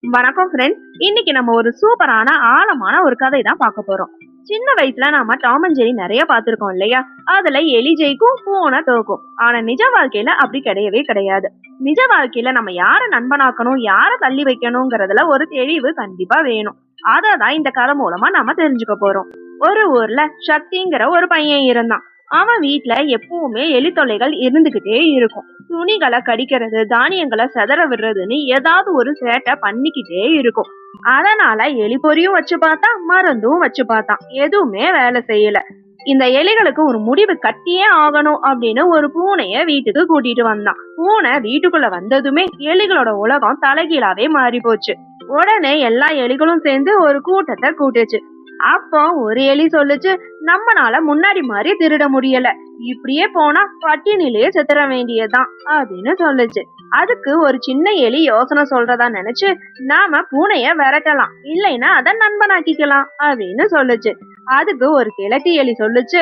வணக்கம் ஃப்ரெண்ட்ஸ். இன்னைக்கு நம்ம ஒரு சூப்பரான ஆழமான ஒரு கதை தான் பார்க்க போறோம். சின்ன வயசுல நாம டாம் அண்ட் ஜெர்ரி நிறைய பார்த்திருக்கோம் இல்லையா? அதுல எலி ஜெயிக்கும், பூனை தோக்கும். ஆனா நிஜ வாழ்க்கையில அப்படி கிடையவே கிடையாது. நிஜ வாழ்க்கையில நம்ம யார நண்பனாக்கணும், யார தள்ளி வைக்கணுங்கிறதுல ஒரு தெளிவு கண்டிப்பா வேணும். அததான் இந்த கதை மூலமா நாம தெரிஞ்சுக்க போறோம். ஒரு ஊர்ல சக்திங்கிற ஒரு பையன் இருந்தான். அவன் வீட்ல எப்பவுமே எலி தொல்லைகள் இருந்துகிட்டே இருக்கும். துணிகளை கடிக்கிறது, தானியங்களை சிதற விடுறதுன்னு ஏதாவது ஒரு சேட்டை பண்ணிக்கிட்டே இருக்கும். அதனால எலி பொறியும் வச்சு பார்த்தான், மருந்தும் வச்சு பார்த்தான், எதுவுமே வேலை செய்யல. இந்த எலிகளுக்கு ஒரு முடிவு கட்டியே ஆகணும் அப்படின்னு ஒரு பூனைய வீட்டுக்கு கூட்டிட்டு வந்தான். பூனை வீட்டுக்குள்ள வந்ததுமே எலிகளோட உலகம் தலைகீழாவே மாறி போச்சு. உடனே எல்லா எலிகளும் சேர்ந்து ஒரு கூட்டத்தை கூட்டுச்சு. அப்போ ஒரு எலி சொல்லுச்சு, நம்மனால முன்னாடி மாதிரி திருட முடியல, இப்படியே போனா பட்டினிலேயே செத்துற வேண்டியதுதான் அப்படின்னு சொல்லுச்சு. அதுக்கு ஒரு சின்ன எலி யோசனை சொல்றதா நினைச்சு, நாம பூனைய விரட்டலாம், இல்லைன்னா அதை நண்பனாக்கிக்கலாம் அப்படின்னு சொல்லுச்சு. அதுக்கு ஒரு கிழக்கு எலி சொல்லுச்சு,